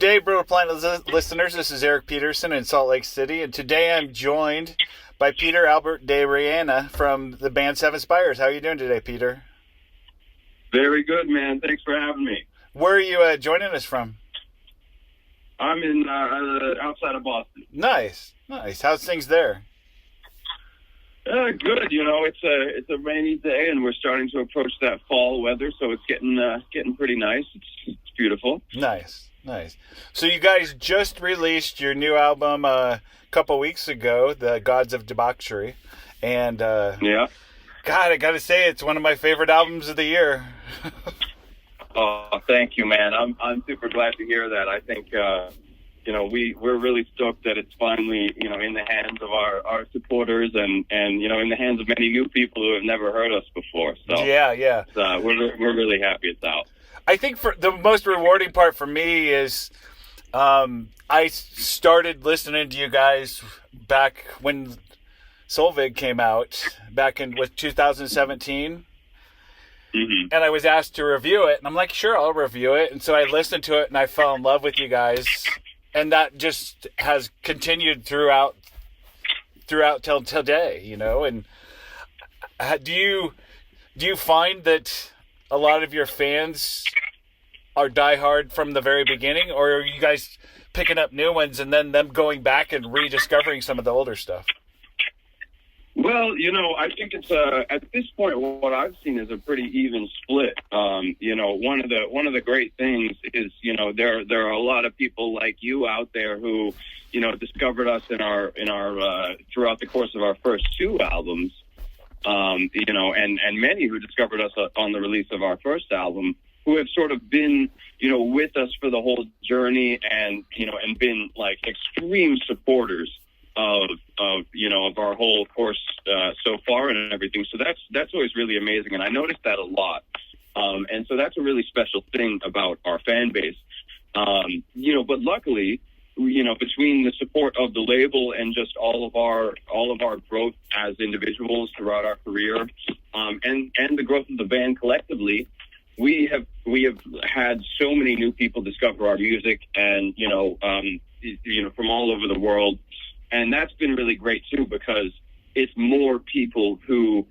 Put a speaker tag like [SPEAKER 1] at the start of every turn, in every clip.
[SPEAKER 1] day, Brittle Planet listeners, this is Eric Peterson in Salt Lake City, and today I'm joined by Peter Albert de Reyna from the band Seven Spires. How are you doing today, Peter?
[SPEAKER 2] Very good, man. Thanks for having me.
[SPEAKER 1] Where are you joining us from?
[SPEAKER 2] I'm in outside of Boston.
[SPEAKER 1] Nice. How's things there?
[SPEAKER 2] Good. You know, it's a rainy day, and we're starting to approach that fall weather, so it's getting pretty nice. It's beautiful.
[SPEAKER 1] Nice. So you guys just released your new album a couple weeks ago, the Gods of Debauchery, and
[SPEAKER 2] yeah.
[SPEAKER 1] God, I gotta say, it's one of my favorite albums of the year.
[SPEAKER 2] Oh, thank you, man. I'm super glad to hear that. I think we're really stoked that it's finally in the hands of our supporters and in the hands of many new people who have never heard us before. So
[SPEAKER 1] yeah.
[SPEAKER 2] We're really happy it's out.
[SPEAKER 1] I think for the most rewarding part for me is I started listening to you guys back when Solvig came out back in 2017.
[SPEAKER 2] Mm-hmm.
[SPEAKER 1] And I was asked to review it, and I'm like, sure, I'll review it. And so I listened to it, and I fell in love with you guys, and that just has continued throughout till today, And do you find that a lot of your fans are diehard from the very beginning, or are you guys picking up new ones and then them going back and rediscovering some of the older stuff?
[SPEAKER 2] Well, I think it's at this point what I've seen is a pretty even split. One of the great things is there are a lot of people like you out there who discovered us in our throughout the course of our first two albums, and many who discovered us on the release of our first album, who have sort of been with us for the whole journey and been like extreme supporters of our whole course so far and everything. So that's always really amazing, and I noticed that a lot. And so that's a really special thing about our fan base. But luckily, between the support of the label and just all of our growth as individuals throughout our career, and the growth of the band collectively, we have had so many new people discover our music, and from all over the world. And that's been really great too, because it's more people who,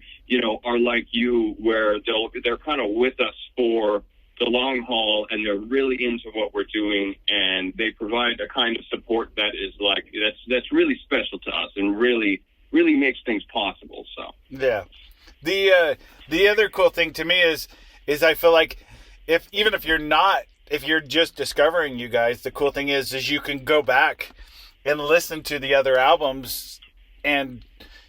[SPEAKER 2] are like you, where they're kind of with us for the long haul, and they're really into what we're doing, and they provide a kind of support that is like that's really special to us and really makes things possible. So
[SPEAKER 1] yeah, the other cool thing to me is I feel like if you're just discovering you guys, the cool thing is you can go back and listen to the other albums, and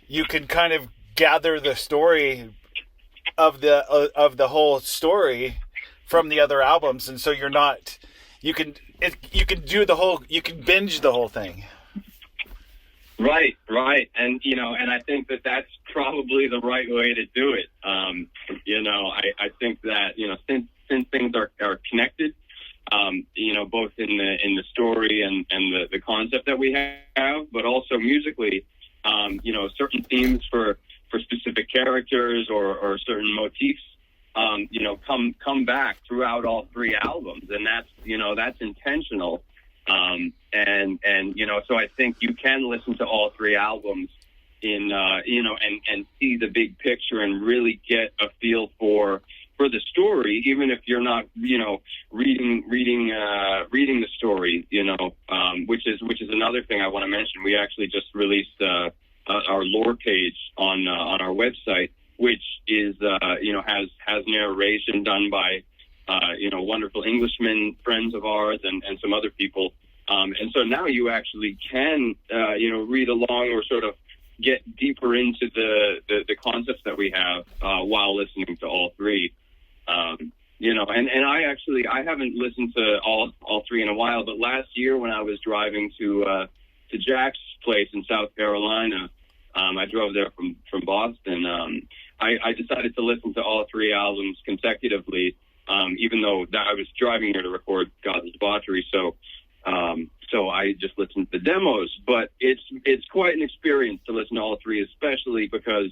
[SPEAKER 1] you can kind of gather the story of the whole story from the other albums, and so you can binge the whole thing.
[SPEAKER 2] Right, and and I think that's probably the right way to do it. I think that since things are connected. Both in the story and the concept that we have, but also musically, certain themes for specific characters or certain motifs, come back throughout all three albums, and that's intentional. So I think you can listen to all three albums and see the big picture and really get a feel for the story, even if you're not, reading the story, which is another thing I want to mention. We actually just released our lore page on our website, which is has narration done by wonderful Englishmen, friends of ours, and some other people. And so now you actually can read along or sort of get deeper into the concepts that we have while listening to all three. I haven't listened to all three in a while, but last year when I was driving to Jack's place in South Carolina, I drove there from Boston. I decided to listen to all three albums consecutively, even though I was driving here to record Gods of Debauchery. So I just listened to the demos, but it's quite an experience to listen to all three, especially because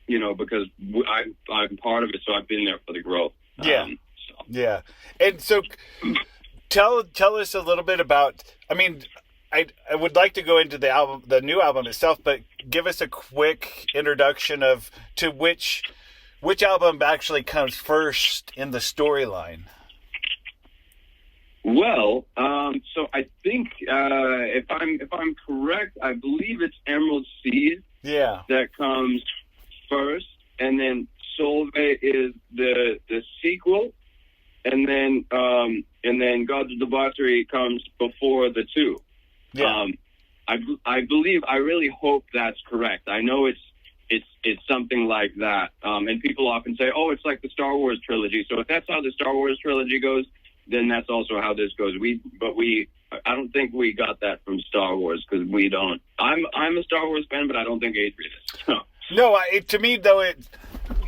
[SPEAKER 2] I'm part of it, so I've been there for the growth.
[SPEAKER 1] Yeah. Yeah. And so tell us a little bit about. I mean, I would like to go into the new album itself, but give us a quick introduction to which album actually comes first in the storyline.
[SPEAKER 2] Well, so I think if I'm correct, I believe it's Emerald Seed.
[SPEAKER 1] Yeah.
[SPEAKER 2] That comes first, and then Solvay is the sequel, and then Gods of Debauchery comes before the two.
[SPEAKER 1] Yeah.
[SPEAKER 2] I believe, I really hope that's correct. I know it's something like that. And people often say, oh, it's like the Star Wars trilogy. So if that's how the Star Wars trilogy goes, then that's also how this goes. I don't think we got that from Star Wars, because we don't. I'm a Star Wars fan, but I don't think Adrian is. So.
[SPEAKER 1] No, to me though,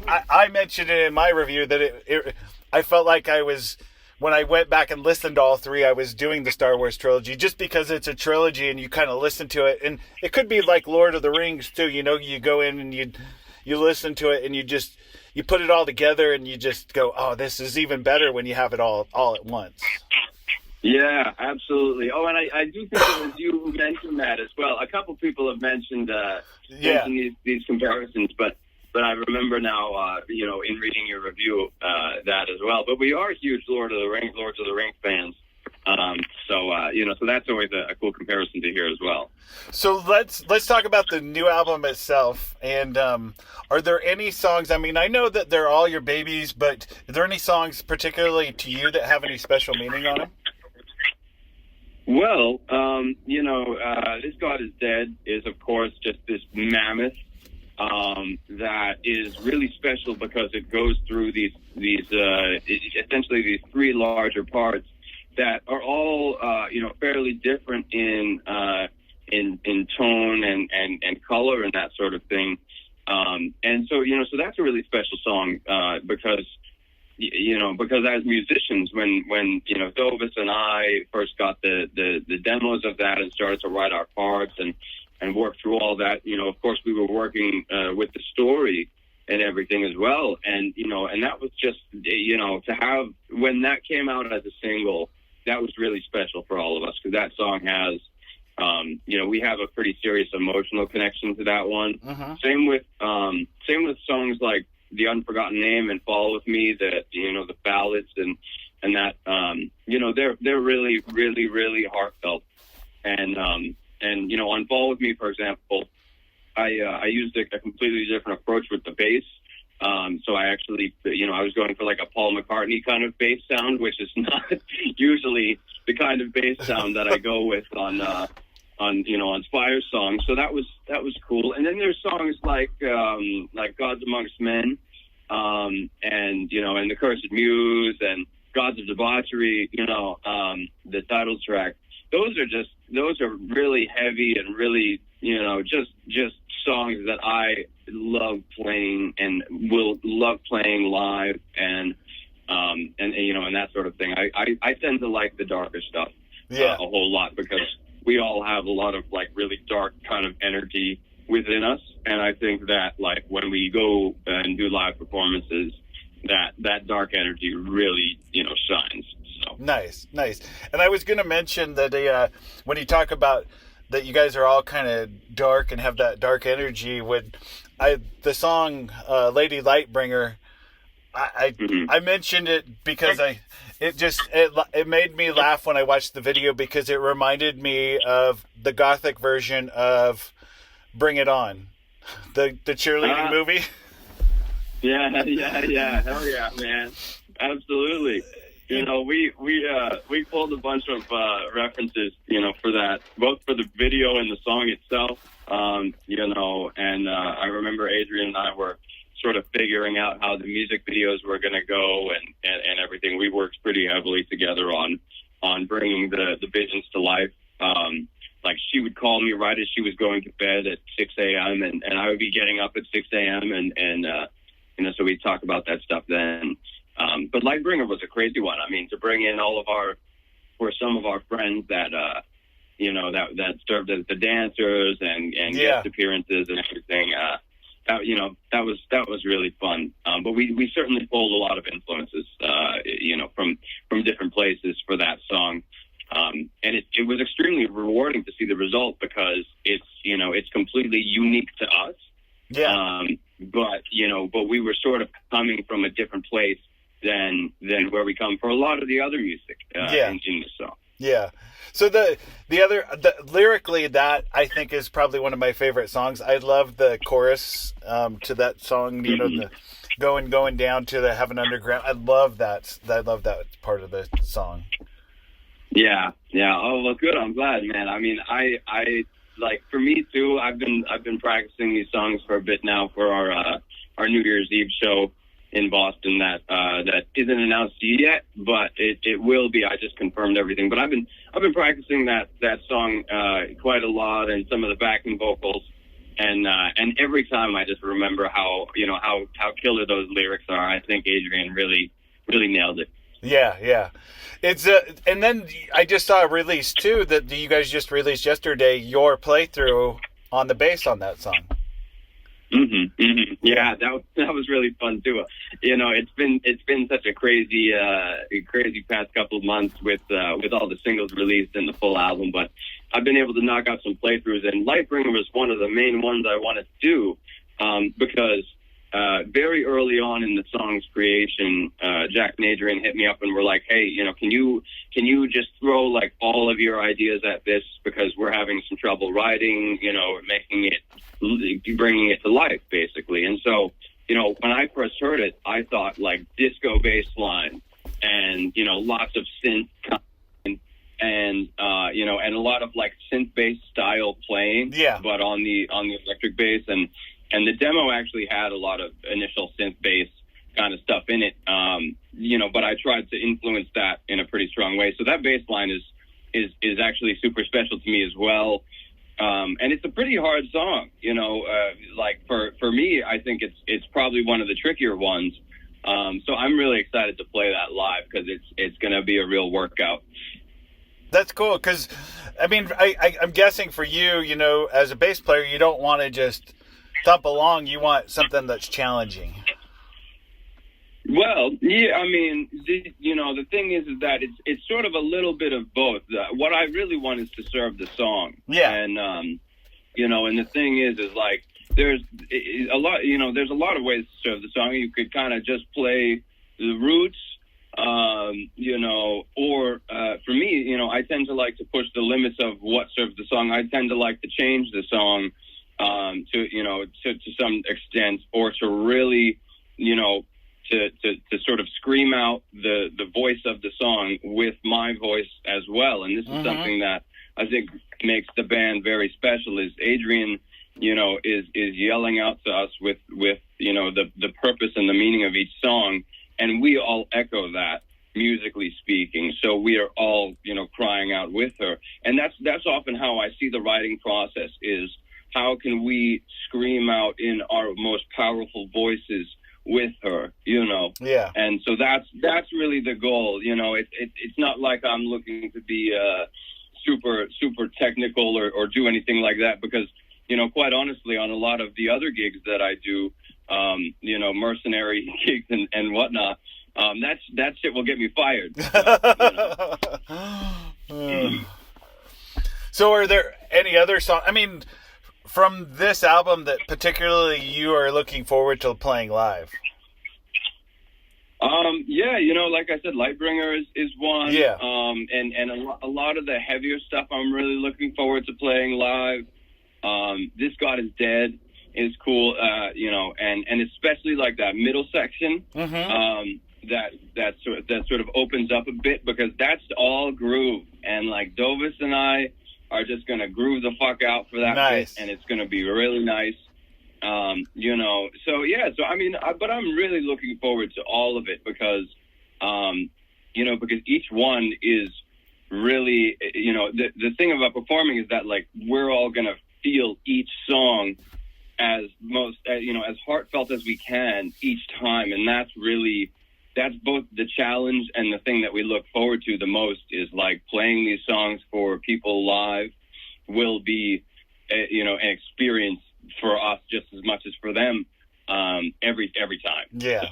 [SPEAKER 1] I mentioned it in my review that I felt like I was, when I went back and listened to all three, I was doing the Star Wars trilogy, just because it's a trilogy and you kind of listen to it, and it could be like Lord of the Rings too. You know, you go in and you listen to it and you put it all together and you just go, oh, this is even better when you have it all at once.
[SPEAKER 2] Yeah, absolutely. Oh, and I do think it was you who mentioned that as well. A couple people have mentioned these comparisons, but I remember now, in reading your review, that as well. But we are huge Lords of the Rings fans. So that's always a cool comparison to hear as well.
[SPEAKER 1] So let's talk about the new album itself. And are there any songs? I mean, I know that they're all your babies, but are there any songs particularly to you that have any special meaning on them?
[SPEAKER 2] Well, This God is Dead is, of course, just this mammoth that is really special because it goes through these essentially these three larger parts that are all fairly different in tone and color and that sort of thing. And so that's a really special song because as musicians, when Dovis and I first got the demos of that and started to write our parts and work through all that, of course we were working with the story and everything as well. And that was just, to have, when that came out as a single, that was really special for all of us, because that song has, we have a pretty serious emotional connection to that one.
[SPEAKER 1] Uh-huh.
[SPEAKER 2] Same with songs like The Unforgotten Name and Fall With Me, the ballads and that, they're really, really, really heartfelt. And on Fall With Me, for example, I used a completely different approach with the bass. So I actually, I was going for like a Paul McCartney kind of bass sound, which is not usually the kind of bass sound that I go with on Spires songs. So that was cool. And then there's songs like Gods Amongst Men, and The Cursed Muse and Gods of Debauchery, the title track. Those are really heavy and really, just songs that I love playing and will love playing live and that sort of thing. I tend to like the darker stuff a whole lot, because we all have a lot of like really dark kind of energy within us. And I think that like when we go and do live performances, that dark energy really, shines. So. Nice.
[SPEAKER 1] And I was going to mention that when you talk about that you guys are all kind of dark and have that dark energy, the song Lady Lightbringer, I mentioned it because it made me laugh when I watched the video, because it reminded me of the gothic version of Bring It On, the cheerleading movie.
[SPEAKER 2] Yeah. Hell yeah, man. Absolutely. We pulled a bunch of references, for that, both for the video and the song itself, and I remember Adrian and I were sort of figuring out how the music videos were going to go and everything. We worked pretty heavily together on bringing the visions to life. Like she would call me right as she was going to bed at 6 a.m. and I would be getting up at 6 a.m. and so we'd talk about that stuff then. But Lightbringer was a crazy one. I mean, to bring in some of our friends that, that served as the dancers and guest appearances and everything. That was really fun. But we certainly pulled a lot of influences, from different places for that song. And it was extremely rewarding to see the result because it's completely unique to us.
[SPEAKER 1] Yeah.
[SPEAKER 2] But we were sort of coming from a different place than where we come for a lot of the other music in this song.
[SPEAKER 1] Yeah. So the lyrically, that I think is probably one of my favorite songs. I love the chorus to that song. The going down to the heaven underground. I love that. I love that part of the song.
[SPEAKER 2] Yeah. Oh, well, good. I'm glad, man. I mean, I like, for me too. I've been practicing these songs for a bit now for our New Year's Eve show in Boston that isn't announced yet, but it will be. I just confirmed everything. But I've been practicing that song quite a lot, and some of the backing vocals, and every time I just remember how killer those lyrics are. I think Adrian really nailed it.
[SPEAKER 1] Yeah. It's and then I just saw a release too that you guys just released yesterday. Your playthrough on the bass on that song.
[SPEAKER 2] Yeah, that was really fun too. It's been such a crazy past couple of months with all the singles released and the full album, but I've been able to knock out some playthroughs, and Lightbringer was one of the main ones I wanted to do because very early on in the song's creation, Jack and Adrian hit me up and were like, "Hey, can you just throw like all of your ideas at this, because we're having some trouble writing, bringing it to life, basically." And so, when I first heard it, I thought like disco bass line and lots of synth and a lot of like synth bass style playing, but on the electric bass, and the demo actually had a lot of initial synth bass kind of stuff in it, but I tried to influence that in a pretty strong way. So that bass line is actually super special to me as well. And it's a pretty hard song, like for me, I think it's probably one of the trickier ones. So I'm really excited to play that live because it's going to be a real workout.
[SPEAKER 1] That's cool. Cause I mean, I'm guessing for you, as a bass player, you don't want to just thump along. You want something that's challenging.
[SPEAKER 2] Well, yeah, I mean, the thing is that it's sort of a little bit of both. What I really want is to serve the song. Yeah. And, and the thing is like, there's a lot of ways to serve the song. You could kind of just play the roots, or for me, I tend to like to push the limits of what serves the song. I tend to like to change the song to some extent, or to really, to sort of scream out the voice of the song with my voice as well. And this is something that I think makes the band very special, is Adrian, is yelling out to us with the purpose and the meaning of each song. And we all echo that, musically speaking. So we are all, crying out with her. And that's often how I see the writing process, is how can we scream out in our most powerful voices with her, Yeah. And so that's really the goal. It's not like I'm looking to be super technical or do anything like that, because quite honestly, on a lot of the other gigs that I do, mercenary gigs and whatnot, that shit will get me fired.
[SPEAKER 1] So are there any other songs, I mean, from this album that particularly you are looking forward to playing live?
[SPEAKER 2] Like I said, Lightbringer is one. Yeah. And a lot of the heavier stuff I'm really looking forward to playing live. This God is Dead is cool, and especially like that middle section, that sort of opens up a bit, because that's all groove, and like Dovis and I are just gonna groove the fuck out for that bit, and it's gonna be really nice. So I mean, but I'm really looking forward to all of it, because because each one is really, the thing about performing is that like we're all gonna feel each song as as heartfelt as we can each time, and that's both the challenge and the thing that we look forward to the most, is like playing these songs for people live will be an experience for us just as much as for them every time.
[SPEAKER 1] Yeah.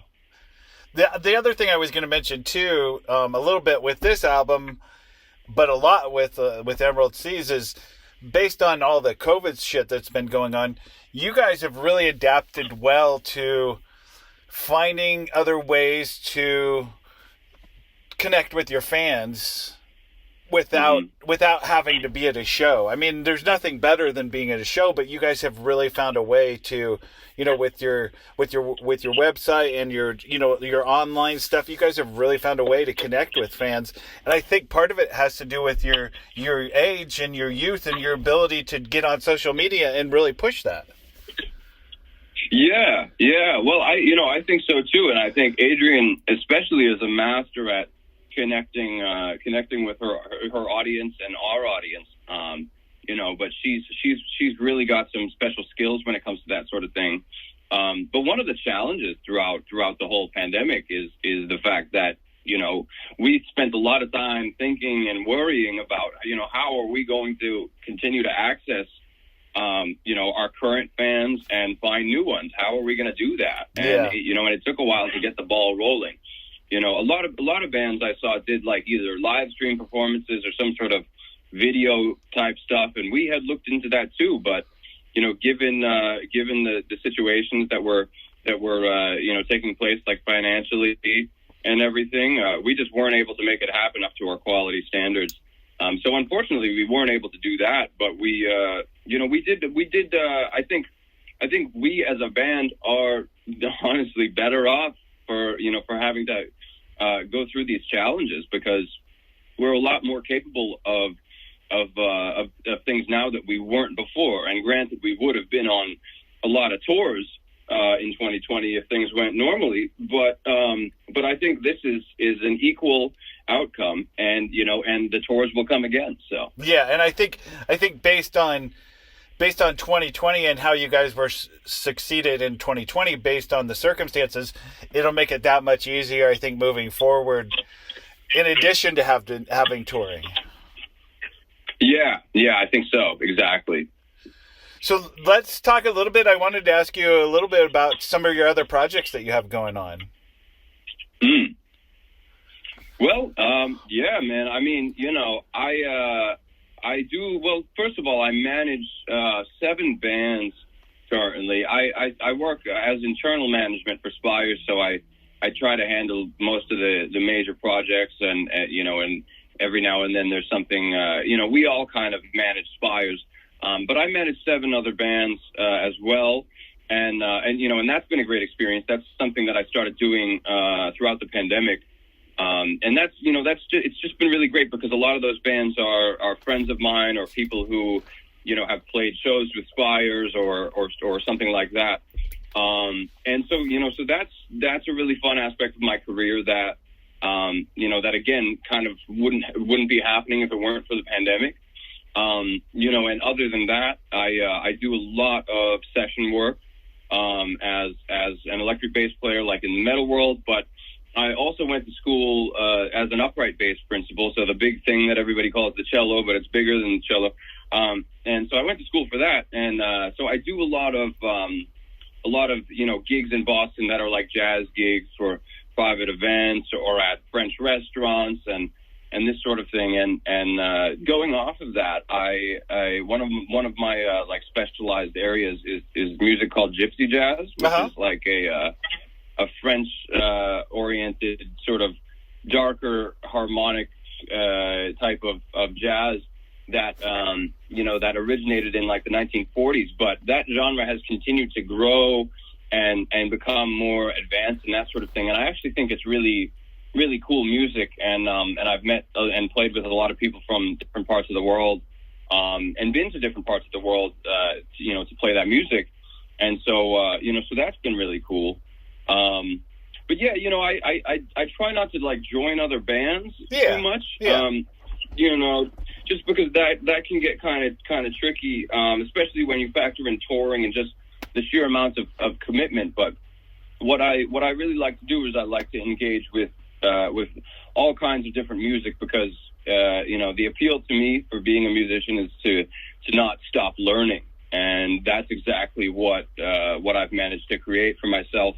[SPEAKER 1] The other thing I was going to mention too, a little bit with this album, but a lot with Emerald Seas, is based on all the COVID shit that's been going on. You guys have really adapted well to finding other ways to connect with your fans without having to be at a show. I mean, there's nothing better than being at a show, but you guys have really found a way to, with your website and your online stuff, you guys have really found a way to connect with fans. And I think part of it has to do with your age and your youth and your ability to get on social media and really push that.
[SPEAKER 2] Yeah. Well, I think so too, and I think Adrienne especially is a master at connecting with her audience and our audience. But she's really got some special skills when it comes to that sort of thing. But one of the challenges throughout the whole pandemic is the fact that we spent a lot of time thinking and worrying about how are we going to continue to access our current fans and find new ones. How are we going to do that? And and it took a while to get the ball rolling. A lot of bands I saw did like either live stream performances or some sort of video type stuff, and we had looked into that too. But given the situations that were taking place, like financially and everything, we just weren't able to make it happen up to our quality standards. So unfortunately, we weren't able to do that. But we did. I think we as a band are honestly better off for having to go through these challenges, because we're a lot more capable of things now that we weren't before. And granted, we would have been on a lot of tours in 2020 if things went normally, but I think this is an equal outcome, and the tours will come again. So
[SPEAKER 1] yeah, and I think based on 2020 and how you guys were succeeded in 2020 based on the circumstances, it'll make it that much easier, I think, moving forward, in addition to having touring.
[SPEAKER 2] Yeah, I think so. Exactly.
[SPEAKER 1] So let's talk a little bit. I wanted to ask you a little bit about some of your other projects that you have going on.
[SPEAKER 2] Well, yeah, man. I mean, I do. Well, first of all, I manage 7 bands currently. I work as internal management for Spires, so I try to handle most of the major projects, and every now and then there's something. We all kind of manage Spires, but I manage 7 other bands as well, and that's been a great experience. That's something that I started doing throughout the pandemic. And it's just been really great, because a lot of those bands are friends of mine, or people who, have played shows with Spires or something like that. And so that's a really fun aspect of my career that, that again, kind of wouldn't be happening if it weren't for the pandemic. And other than that, I do a lot of session work, as an electric bass player, like in the metal world, but I also went to school as an upright bass principal, so the big thing that everybody calls the cello, but it's bigger than the cello. And so I went to school for that, and so I do a lot of gigs in Boston that are like jazz gigs for private events or at French restaurants and this sort of thing. And going off of that, I one of my like specialized areas is music called Gypsy Jazz, which is like a French oriented sort of darker harmonic type of jazz that that originated in like the 1940s, but that genre has continued to grow and become more advanced and that sort of thing. And I actually think it's really, really cool music. And I've met and played with a lot of people from different parts of the world, and been to different parts of the world, to play that music. And so, so that's been really cool. But yeah, I try not to like join other bands too much. Yeah. Just because that can get kind of tricky, especially when you factor in touring and just the sheer amount of commitment. But what I really like to do is I like to engage with all kinds of different music, because the appeal to me for being a musician is to not stop learning, and that's exactly what I've managed to create for myself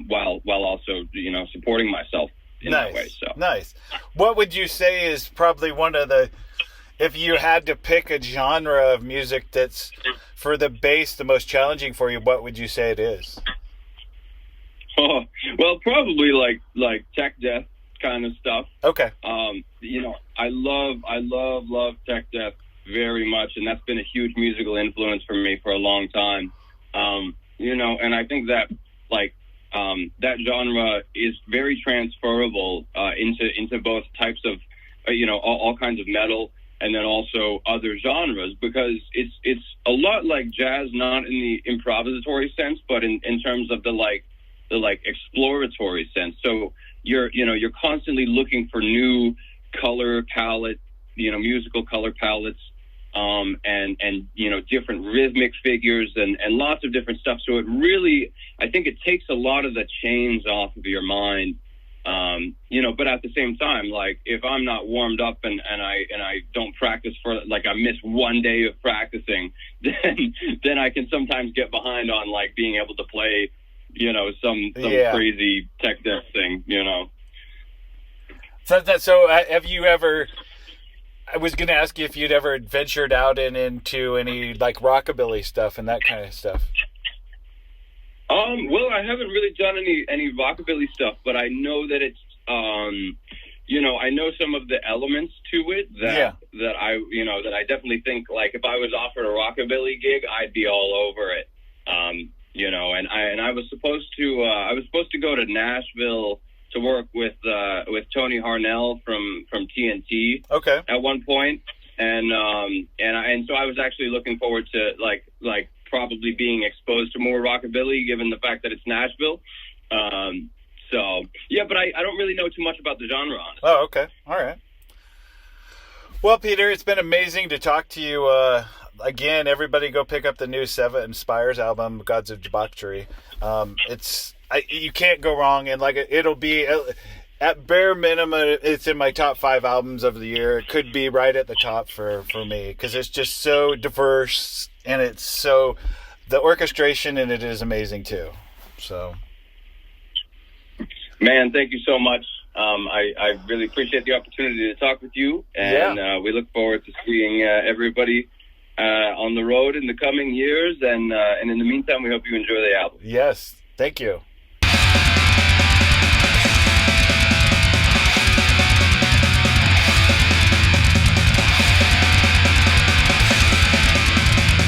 [SPEAKER 2] while also, supporting myself in that way. So
[SPEAKER 1] nice. What would you say is probably one of the, if you had to pick a genre of music that's for the bass the most challenging for you, what would you say it is?
[SPEAKER 2] Oh, well, probably like tech death kind of stuff.
[SPEAKER 1] Okay.
[SPEAKER 2] I love tech death very much, and that's been a huge musical influence for me for a long time. And I think that that genre is very transferable into both types of all kinds of metal, and then also other genres, because it's a lot like jazz, not in the improvisatory sense, but in terms of the exploratory sense. So you're constantly looking for new color palette, musical color palettes, and different rhythmic figures and lots of different stuff. So it really, I think it takes a lot of the chains off of your mind. But at the same time, like, if I'm not warmed up and I don't practice for, like, I miss one day of practicing, then I can sometimes get behind on, like, being able to play, some crazy tech death thing,
[SPEAKER 1] So have you ever, I was going to ask you if you'd ever ventured out into any, like, rockabilly stuff and that kind of stuff.
[SPEAKER 2] Well, I haven't really done any rockabilly stuff, but I know that it's, I know some of the elements to it that I definitely think, like, if I was offered a rockabilly gig, I'd be all over it. And I was supposed to go to Nashville to work with Tony Harnell from TNT.
[SPEAKER 1] Okay.
[SPEAKER 2] At one point, and so I was actually looking forward to like probably being exposed to more rockabilly, given the fact that it's Nashville. But I don't really know too much about the genre, honestly.
[SPEAKER 1] Oh, okay. All right. Well, Peter, it's been amazing to talk to you. Again, everybody go pick up the new Spires album, Gods of Debauchery. You can't go wrong, and it'll be at bare minimum, it's in my top 5 albums of the year. It could be right at the top for me, because it's just so diverse, and it's so, the orchestration in it is amazing too. So,
[SPEAKER 2] man, thank you so much. I really appreciate the opportunity to talk with you, and we look forward to seeing everybody on the road in the coming years. And in the meantime, we hope you enjoy the album.
[SPEAKER 1] Yes, thank you.